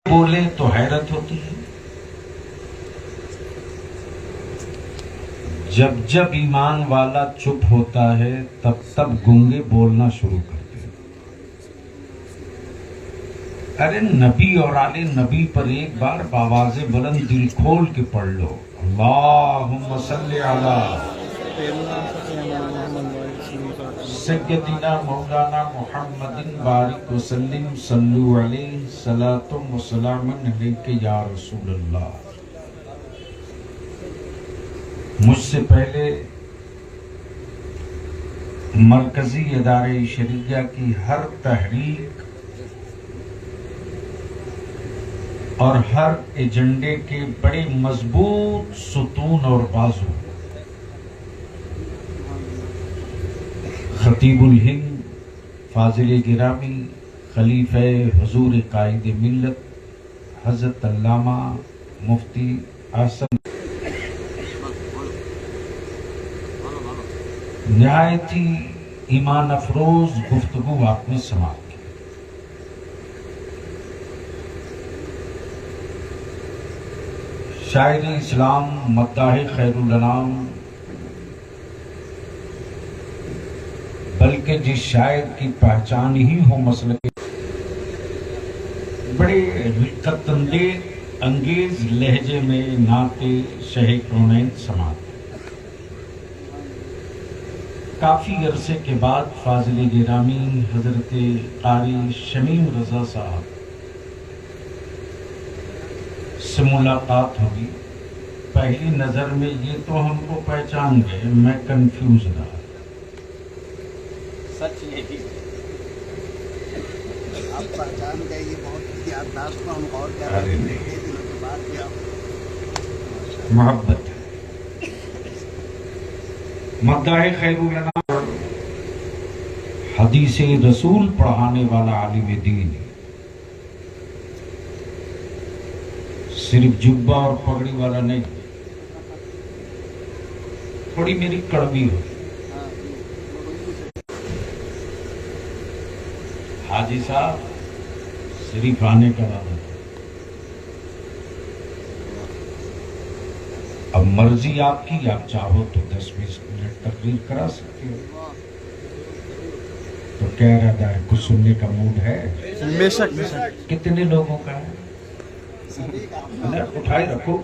बोले तो हैरत होती है। जब जब ईमान वाला चुप होता है तब तब गूंगे बोलना शुरू करते हैं। अरे नबी और आले नबी पर एक बार बावाज़े बुलंद दिल खोल के पढ़ लो, अल्लाहुम्मा सल्ली अला सय्यदिना मौलाना मुहम्मदिन बारिक वसल्लिम सल्लु अलैहि सलातुम व सलामुन अलैका या रसूल अल्लाह। मुझसे पहले मरकजी इदारे शरीया की हर तहरीक और हर एजेंडे के बड़े मजबूत सुतून और बाजू खतीबुल हिंद फाजिल गिरामी खलीफे हुजूर कायद मिल्लत हजरत अल्लामा मुफ्ती आसम निहायत ही ईमान अफरोज गुफ्तगू आपने समाप्त की। शायर इस्लाम मद्दाह खैरुल अनाम, बल्कि जिस शायर की पहचान ही हो मसले बड़े रिक्कत अंगेज लहजे में नाते शहे कौनैन समाप्त। काफ़ी अरसे के बाद फाजिल गिरामी हजरत कारी शमीम रजा साहब से मुलाकात हुई। पहली नज़र में ये तो हमको पहचान गए, मैं कंफ्यूज रहा। सच यही आप पहचान गए, ये बहुत याददाश्त को हम गौर कर रहे हैं दिनों के बाद भी आप मोहब्बत है। मद्दाह खैरुल अनाम हदीस रसूल पढ़ाने वाला आलिम दीन है। सिर्फ जुब्बा और पगड़ी वाला नहीं, थोड़ी मेरी कड़वी हो। हाजी साहब सिर्फ आने का वादा। अब मर्जी आपकी, आप चाहो तो 10-20 मिनट तकरीर करा सकते हो। तो क्या इरादा है, कुछ सुनने का मूड है? बेशक बेशक। कितने लोगों का है? उठाए रखो।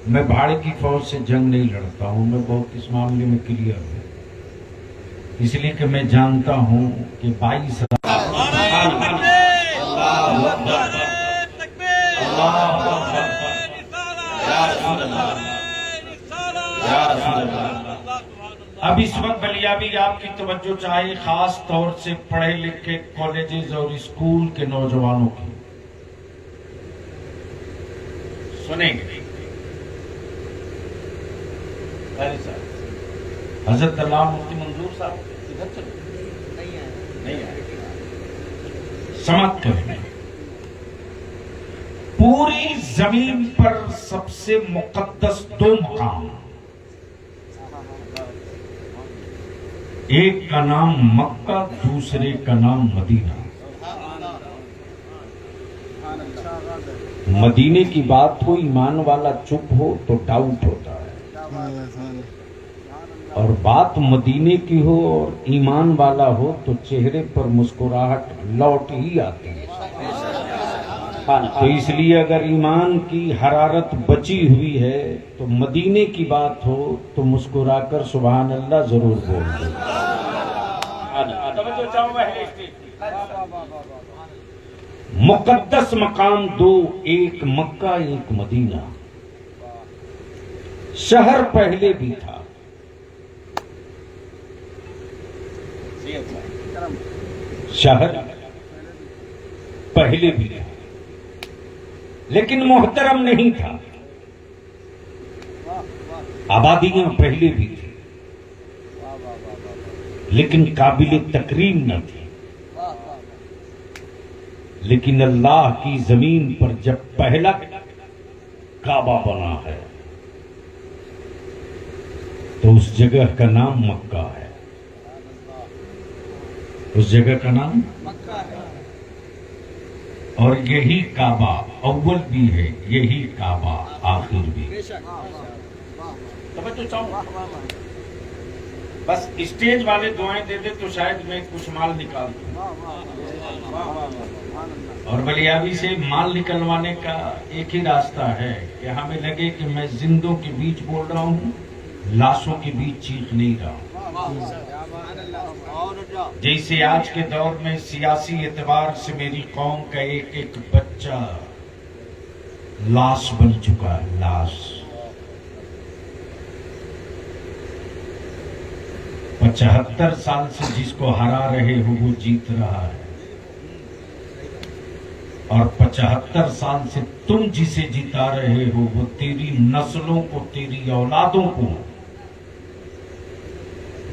मैं भाड़े की फौज से जंग नहीं लड़ता हूं, मैं बहुत इस मामले में क्लियर हूं, इसलिए कि मैं जानता हूं कि 22 अब इस वक्त बलियाबी आपकी तवज्जो चाहिए, खास तौर से पढ़े लिखे कॉलेजेस और स्कूल के नौजवानों की। सुनेंगे हजरत अल्लाह मुफ्ती मंजूर साहब इधर चलो, नहीं आए समाप्त करेंगे। पूरी जमीन पर सबसे मुकद्दस 2 मकाम, एक का नाम मक्का, दूसरे का नाम मदीना। मदीने की बात हो, ईमान वाला चुप हो तो डाउट होता है, और बात मदीने की हो और ईमान वाला हो तो चेहरे पर मुस्कुराहट लौट ही आती है। तो इसलिए अगर ईमान की हरारत बची हुई है तो मदीने की बात हो तो मुस्कुराकर सुभान अल्लाह जरूर बोल दो। मुकद्दस मकाम 2, एक मक्का एक मदीना। शहर पहले भी था, शहर पहले भी था, लेकिन मोहतरम नहीं था। आबादियां पहले भी थी, लेकिन काबिल तकरीम न थी। लेकिन अल्लाह की जमीन पर जब पहला काबा बना है तो उस जगह का नाम मक्का है। उस जगह का नाम मक्का है। और यही काबा अव्वल भी है, यही काबा आखिर भी। तो चाहूँ बस स्टेज वाले दुआएं दे दे तो शायद मैं कुछ माल निकाल दूं। और बलियाबी से माल निकलवाने का एक ही रास्ता है कि हमें लगे कि मैं जिंदों के बीच बोल रहा हूँ, लाशों के बीच चीख नहीं रहा हूँ। जैसे आज के दौर में सियासी एतबार से मेरी कौम का एक एक बच्चा लाश बन चुका है, लाश। 75 साल से जिसको हरा रहे हो वो जीत रहा है, और 75 साल से तुम जिसे जिता रहे हो वो तेरी नस्लों को, तेरी औलादों को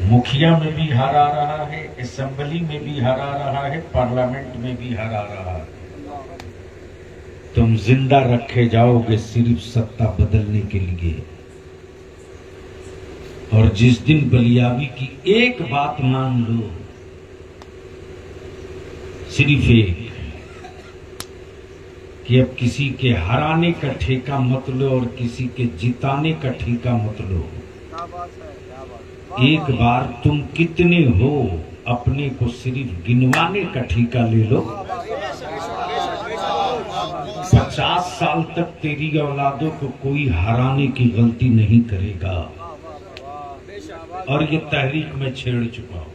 मुखिया में भी हरा रहा है, असेंबली में भी हरा रहा है, पार्लियामेंट में भी हरा रहा है। तुम जिंदा रखे जाओगे सिर्फ सत्ता बदलने के लिए। और जिस दिन बलियाबी की एक बात मान लो, सिर्फ एक, कि अब किसी के हराने का ठेका मत लो और किसी के जिताने का ठेका मत लो। एक बार तुम कितने हो अपने को सिर्फ गिनवाने का ठेका ले लो। 50 साल तक तेरी औलादों को कोई हराने की गलती नहीं करेगा। और ये तहरीक में छेड़ चुका हूं।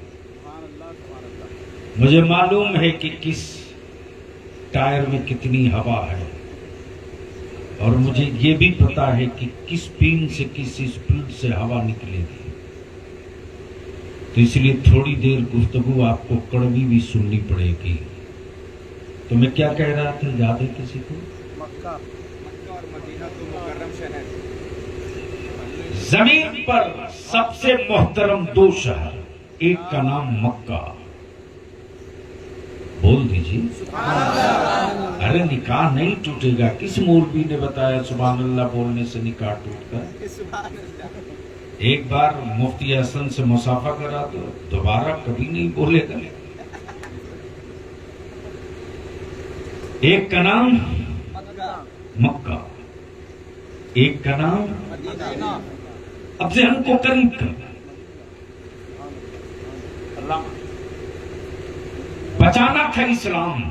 मुझे मालूम है कि किस टायर में कितनी हवा है, और मुझे ये भी पता है कि किस पिन से किस स्पीड से हवा निकलेगी। तो इसलिए थोड़ी देर गुफ्तगू आपको कड़वी भी सुननी पड़ेगी। तो मैं क्या कह रहा था, याद है किसी को? मक्का और मदीना तो मुकर्रम शहर। जमीन पर सबसे मोहतरम 2 शहर, एक का नाम मक्का। बोल दीजिए। अरे निकाह नहीं टूटेगा। किस मौलवी ने बताया सुभान अल्लाह बोलने से निकाह टूटता है? एक बार मुफ्ती हसन से मुसाफा करा तो दोबारा कभी नहीं बोलेगा। एक का नाम मक्का, एक का नाम मदीना। अब से हमको करीब कर, बचाना था इस्लाम,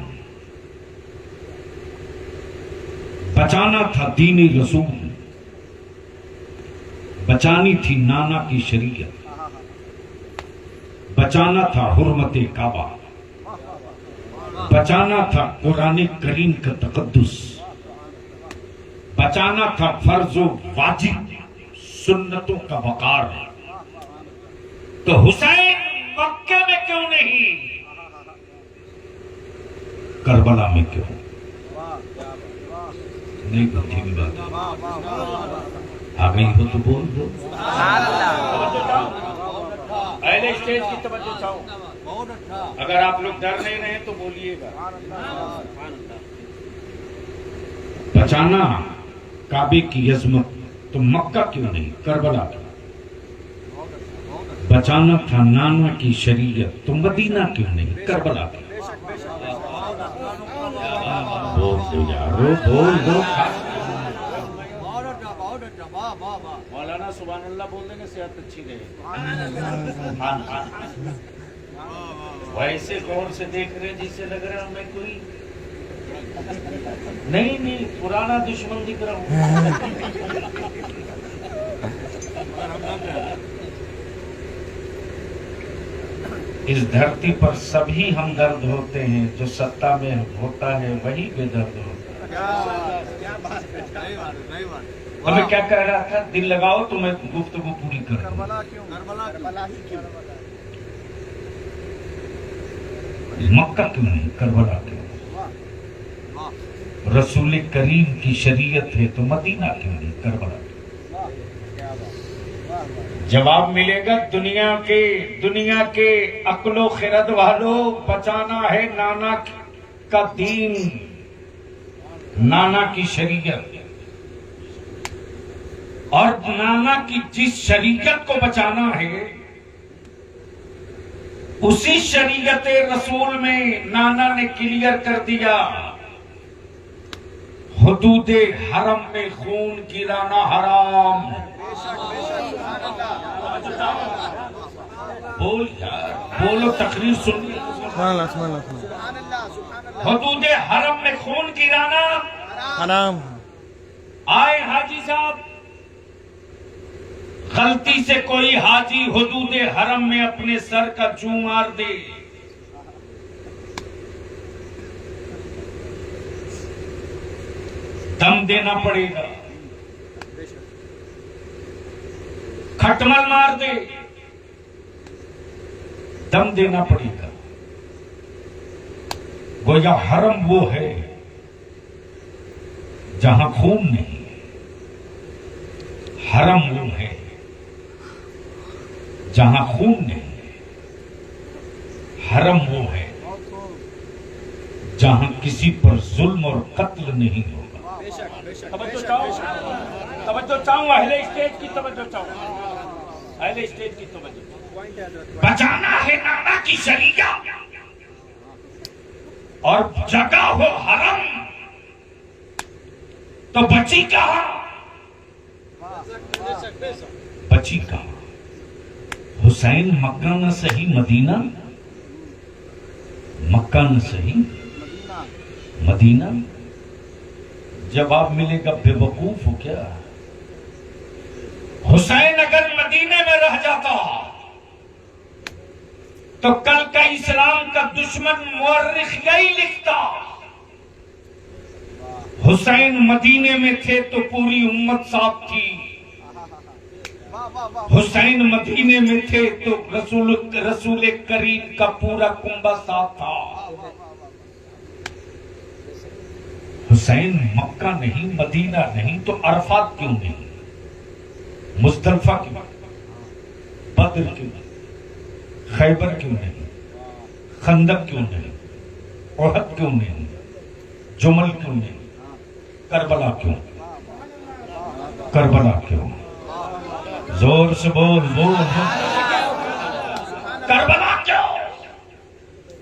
बचाना था दीन रसूल, बचानी थी नाना की शरीयत, बचाना था हुर्मत काबा, बचाना था कुरान करीम का तकद्दुस, बचाना था फर्जो वाजिब सुन्नतों का वकार। तो हुसैन मक्के में क्यों नहीं, करबला में क्यों नहीं? बुद्धि की बात आ गई हो तो बोल दो। पहले स्टेज की तवज्जो चाहो। अगर आप लोग डर नहीं रहे तो बोलिएगा। बचाना काबे की अजमत तो मक्का क्यों नहीं, करबला क्यों? बचाना था नाना की शरीयत तो मदीना क्यों नहीं, करबला क्यों? बोल दो यारो, बोल दो। मौलाना सुभान अल्लाह बोल देंगे, सेहत अच्छी रहेगी। वैसे कौन से देख रहे जिससे लग रहा है मैं कोई नहीं पुराना दुश्मन दिख रहा हूँ। इस धरती पर सभी हमदर्द होते हैं, जो सत्ता में होता है वही बेदर्द होता है। और मैं क्या कह रहा था, दिल लगाओ तो मैं गुफ्तगू पूरी कर। मक्का क्यों नहीं, करबला क्यों? रसूल करीम की शरीयत है तो मदीना क्यों नहीं, करबला क्यों? जवाब मिलेगा दुनिया के अक्लो खिरद वालों। बचाना है नाना का दीन, नाना की शरीयत, और नाना की जिस शरीयत को बचाना है उसी शरीयत रसूल में नाना ने क्लियर कर दिया हुदूदे हरम में खून गिराना हराम। बोल यार, बोलो, तकरीर सुनिए। हुदूदे हरम में खून गिराना हराम। आए हाजी साहब, गलती से कोई हाजी हुदूदे हरम में अपने सर का चूं मार दे, दम देना पड़ेगा। खटमल मार दे, दम देना पड़ेगा। गोया हरम वो है जहां खून नहीं, हरम वो है जहां खून नहीं, हरम वो है जहां किसी पर जुल्म और कत्ल नहीं होगा। तवज्जो चाहूं, अहले स्टेज की तवज्जो चाहूं, अहले स्टेज की तवज्जो। बचाना है नाना की शरीया और जगह हो हरम, तो बची कहां, बची कहां? हुसैन मक्का न सही मदीना, मक्का न सही मदीना। जवाब मिलेगा बेवकूफ हो क्या? हुसैन अगर मदीने में रह जाता तो कल का इस्लाम का दुश्मन मुअर्रिख यही लिखता, हुसैन मदीने में थे तो पूरी उम्मत साथ थी, हुसैन मदीने में थे तो रसूल करीम का पूरा कुंबा साथ था। हुसैन मक्का नहीं, मदीना नहीं, तो अरफात क्यों नहीं, मुस्तल्फा क्यों, बद्र क्यों नहीं, खैबर क्यों नहीं, खंदक क्यों नहीं, ओहद क्यों नहीं, जुमल क्यों नहीं, करबला क्यों, करबला क्यों? जोर से बोल, बोल, करबला क्यों?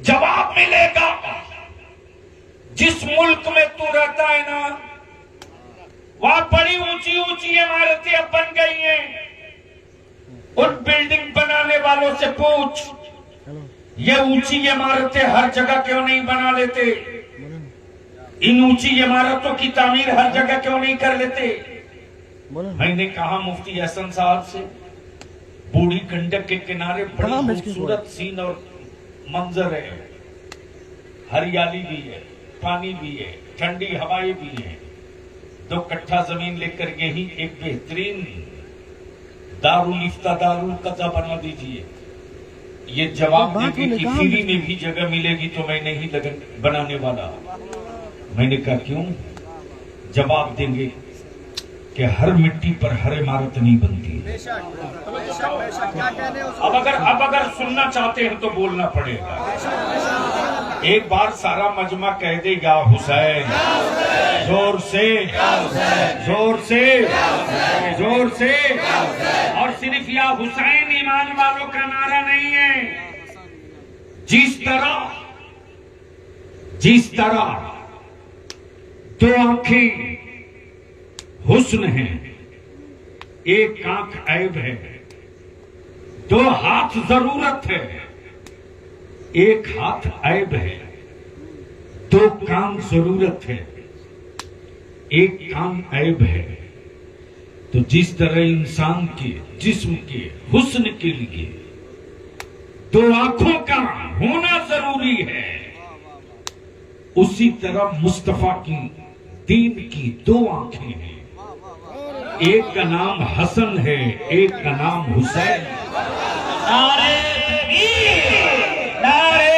जवाब मिलेगा। जिस मुल्क में तू रहता है ना, वहां बड़ी ऊंची ऊंची इमारतें अब बन गई हैं। उन बिल्डिंग बनाने वालों से पूछ, ये ऊंची इमारतें हर जगह क्यों नहीं बना लेते? इन ऊंची इमारतों की तामीर हर जगह क्यों नहीं कर लेते? मैंने कहा मुफ्ती हसन साहब से, बूढ़ी गंडक के किनारे बड़ी खूबसूरत सीन और मंजर है, हरियाली भी है, पानी भी है, ठंडी हवाएं भी हैं। 2 कट्ठा जमीन लेकर यही एक बेहतरीन दारुल इफ्ता, दारुल कज़ा बना दीजिए। ये जवाब देंगे कि फ्री में भी जगह मिलेगी तो मैं नहीं बनाने वाला। मैंने कहा क्यों? जवाब देंगे कि हर मिट्टी पर हर इमारत नहीं बनती। अब अगर सुनना चाहते हैं तो बोलना पड़ेगा। एक बार सारा मजमा कह दे या हुसैन, जोर से, जोर से, जोर से। और सिर्फ या हुसैन ईमान वालों का नारा नहीं है। जिस तरह 2 आंखें हुस्न है, एक आंख ऐब है, 2 हाथ जरूरत है, एक हाथ ऐब है, 2 कान जरूरत है, एक कान ऐब है। तो जिस तरह इंसान के जिस्म के हुस्न के लिए 2 आंखों का होना जरूरी है, उसी तरह मुस्तफा की दीन की 2 आंखें हैं। एक का नाम हसन है, एक का नाम हुसैन। नारे नारे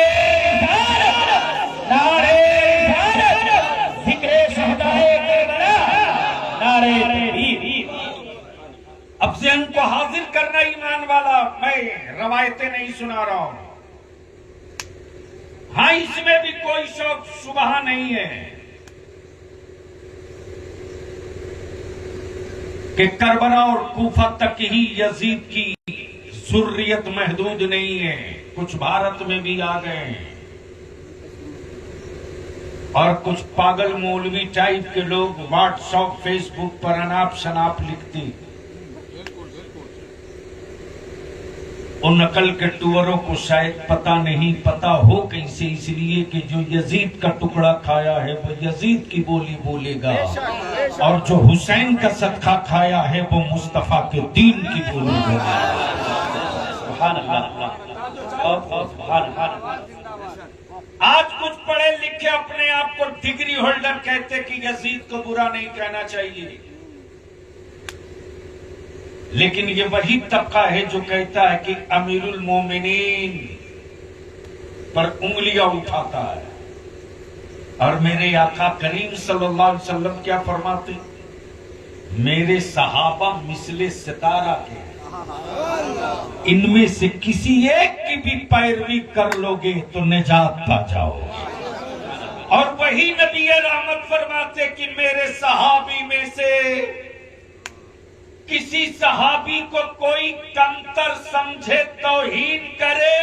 नारे जिक्रे शहदाए करबला, नारे। अब से उनको हाजिर करना ईमान वाला, मैं रवायतें नहीं सुना रहा हूं। हाँ, इसमें भी कोई शौक सुबह नहीं है कि करबला और कूफा तक ही यजीद की जुर्रियत महदूद नहीं है, कुछ भारत में भी आ गए। और कुछ पागल मौलवी टाइप के लोग व्हाट्सएप फेसबुक पर अनाप शनाप लिखते, उन नकल के टूअरों को शायद पता हो कैसे, इसलिए कि जो यजीद का टुकड़ा खाया है वो यजीद की बोली बोलेगा, और जो हुसैन का सदका खाया है वो मुस्तफा के दीन की बोली बोलेगा। सुभान अल्लाह। आज कुछ पढ़े लिखे अपने आप को डिग्री होल्डर कहते कि यजीद को बुरा नहीं कहना चाहिए, लेकिन ये वही तबका है जो कहता है कि अमीरुल मोमिनीन पर उंगलियां उठाता है। और मेरे आका करीम सल्लल्लाहु अलैहि वसल्लम क्या फरमाते, मेरे सहाबा मिसले सितारा के, इनमें से किसी एक की भी पैरवी कर लोगे तो निजात पा जाओ। और वही नबी रहमत फरमाते कि मेरे सहाबी में से किसी सहाबी को कोई कमतर समझे, तौहीन करे,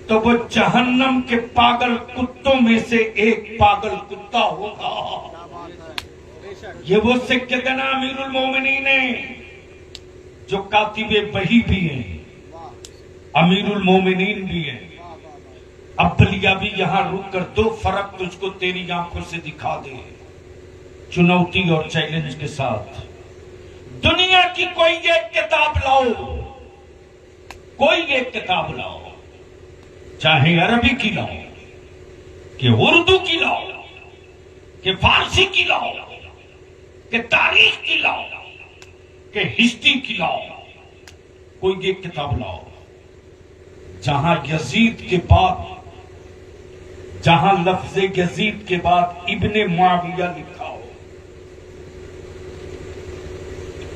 तो वो जहन्नम के पागल कुत्तों में से एक पागल कुत्ता होगा। ये वो सैयदना अमीरुल मोमिनीन है जो कातिबे वही भी हैं, अमीरुल मोमिनीन भी हैं। अब्बलिया भी यहां रुक कर दो फर्क तुझको तेरी आंखों से दिखा दे, चुनौती और चैलेंज के साथ। दुनिया की कोई एक किताब लाओ, कोई एक किताब लाओ, चाहे अरबी की लाओ, कि उर्दू की लाओ, कि फारसी की लाओ, कि तारीख की लाओ, कि हिस्ट्री की लाओ, कोई एक किताब लाओ जहां यजीद के बाद, जहां लफ्ज यजीद के बाद इब्ने मुआविया लिखा हो,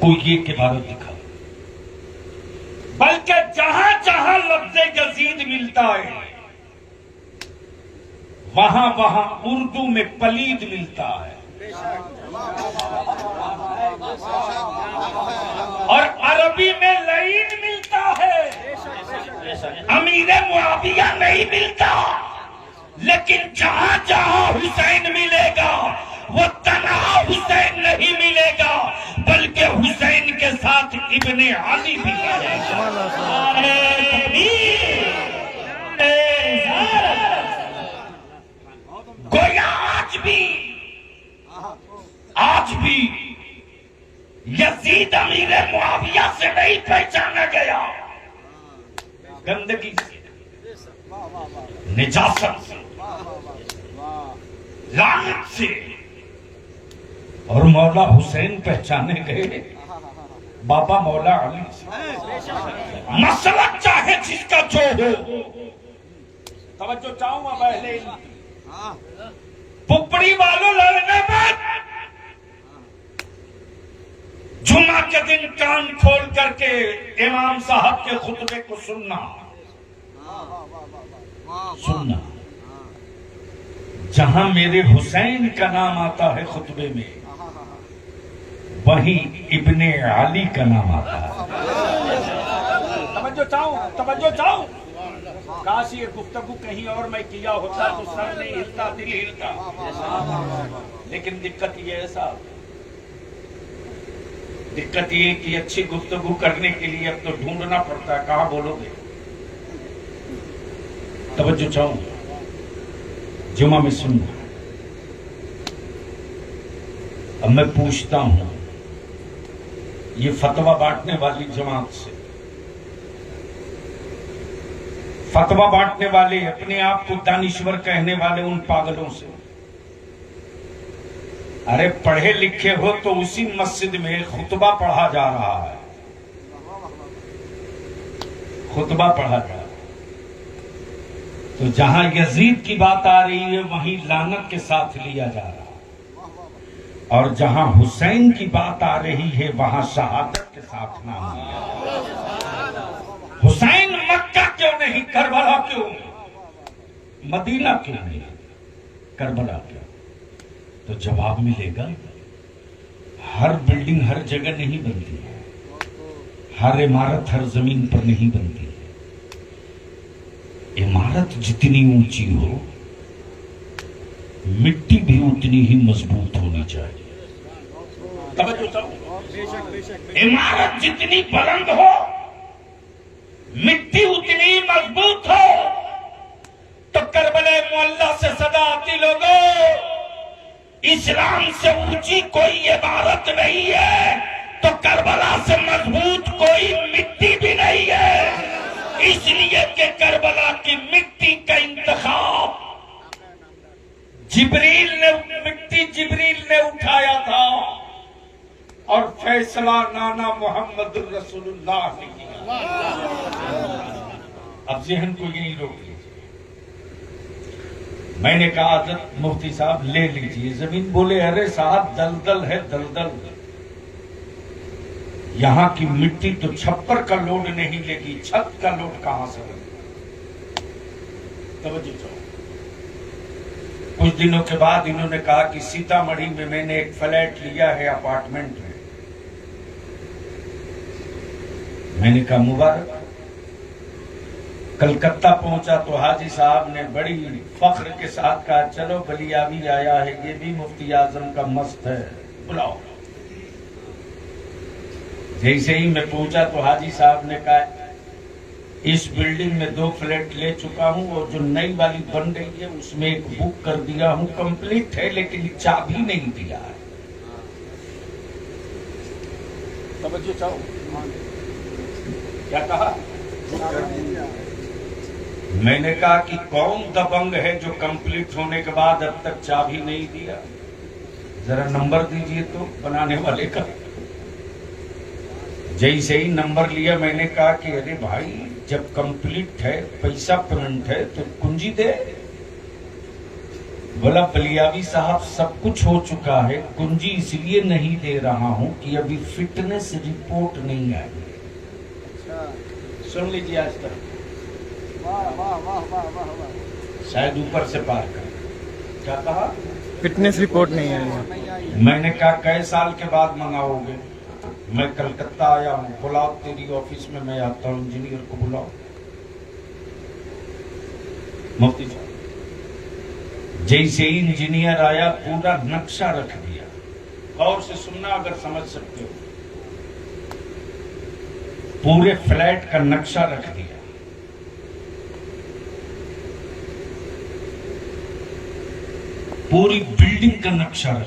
कोई एक इबारत दिखा। बल्कि जहां जहां लफ्ज यजीद मिलता है वहां वहां उर्दू में पलीद मिलता है, और अरबी में लईन मिलता है, अमीरे मुआविया नहीं मिलता। लेकिन जहां जहां हुसैन मिलेगा वो तन्हा हुसैन नहीं मिलेगा, बल्कि हुसैन के साथ इब्ने अली भी मिलेगा। गोया आज भी यजीद अमीर मुआविया से नहीं पहचाना गया, गंदगी से, निजासत से, लानत से। और मौला हुसैन पहचाने गए बाबा मौला अली से। मसला चाहे जिसका जो हो, तवज्जो चाहूंगा पहले, पुपड़ी वालों लड़ने मत। जुम्मा के दिन कान खोल करके इमाम साहब के खुतबे को सुनना, जहां मेरे हुसैन का नाम आता है खुतबे में, वहीं इब्ने अली का नाम आता है। तवज्जो चाहूं, काश ये गुफ्तगू कहीं और मैं किया होता तो सर नहीं हिलता, दिल हिलता। लेकिन दिक्कत ये है साहब, दिक्कत ये कि अच्छी गुफ्तगू करने के लिए अब तो ढूंढना पड़ता है, कहां बोलोगे। तवज्जो चाहूं, जुमा में सुनना। अब मैं पूछता हूं, ये फतवा बांटने वाली जमात से, फतवा बांटने वाले, अपने आप को दानिश्वर कहने वाले उन पागलों से, अरे पढ़े लिखे हो तो उसी मस्जिद में खुतबा पढ़ा जा रहा है, खुतबा पढ़ा जा रहा है, तो जहां यजीद की बात आ रही है वहीं लानत के साथ लिया जा रहा है, और जहां हुसैन की बात आ रही है वहां शहादत के साथ नाम लिया। हुसैन मक्का क्यों नहीं, करबला क्यों, मदीना क्यों नहीं, करबला क्यों? तो जवाब मिलेगा, हर बिल्डिंग हर जगह नहीं बनती है, हर इमारत हर जमीन पर नहीं बनती है। इमारत जितनी ऊंची हो मिट्टी भी उतनी ही मजबूत होनी चाहिए। इमारत जितनी बुलंद हो, मिट्टी उतनी मजबूत हो। तो करबला मोहल्ला से सदा आती लोगों, इस्लाम से ऊंची कोई इमारत नहीं है, तो करबला से मजबूत कोई मिट्टी भी नहीं है। इसलिए कि करबला की मिट्टी का इंतखाब जिब्रील ने उठाया था और फैसला नाना मोहम्मद रसूलुल्लाह ने किया। अब जहन को यही रोक लीजिए। मैंने कहा हजरत मुफ्ती साहब ले लीजिए जमीन। बोले अरे साहब दलदल है दलदल, यहां की मिट्टी तो छप्पर का लोड नहीं लेगी, छत का लोड कहां से लेगी। तवज्जो करो। कुछ दिनों के बाद इन्होंने कहा कि सीतामढ़ी में मैंने एक फ्लैट लिया है अपार्टमेंट में। मैंने कहा मुबारक। कलकत्ता पहुंचा तो हाजी साहब ने बड़ी फख्र के साथ कहा चलो बलियावी आया है, ये भी मुफ्ती आजम का मस्त है, बुलाओ। जैसे ही मैं पहुंचा तो हाजी साहब ने कहा इस बिल्डिंग में 2 फ्लैट ले चुका हूं और जो नई वाली बन रही है उसमें एक बुक कर दिया हूं, कंप्लीट है लेकिन चाबी नहीं दिया है। तवज्जो चाहो। क्या कहा? मैंने कहा कि कौन दबंग है जो कंप्लीट होने के बाद अब तक चाबी नहीं दिया? जरा नंबर दीजिए तो बनाने वाले का। जैसे ही नंबर लिया मैंने कहा कि अरे भाई जब कंप्लीट है, पैसा पेमेंट है तो कुंजी दे। बोला बलियावी साहब सब कुछ हो चुका है, कुंजी इसलिए नहीं दे रहा हूं कि अभी फिटनेस रिपोर्ट नहीं आई। सुन लीजिए आज तक। वाह वाह वाह वाह वाह वाह। शायद ऊपर से पार कर। क्या कहा? फिटनेस रिपोर्ट नहीं आई। मैंने कहा कई साल के बाद मंगाओगे? मैं कलकत्ता आया हूं, बुलाओ तेरी ऑफिस में मैं आता हूं, इंजीनियर को बुलाओ। मुफ्ती साहब जैसे ही इंजीनियर आया पूरा नक्शा रख दिया। गौर से सुनना अगर समझ सकते हो। पूरे फ्लैट का नक्शा रख दिया। पूरी बिल्डिंग का नक्शा रख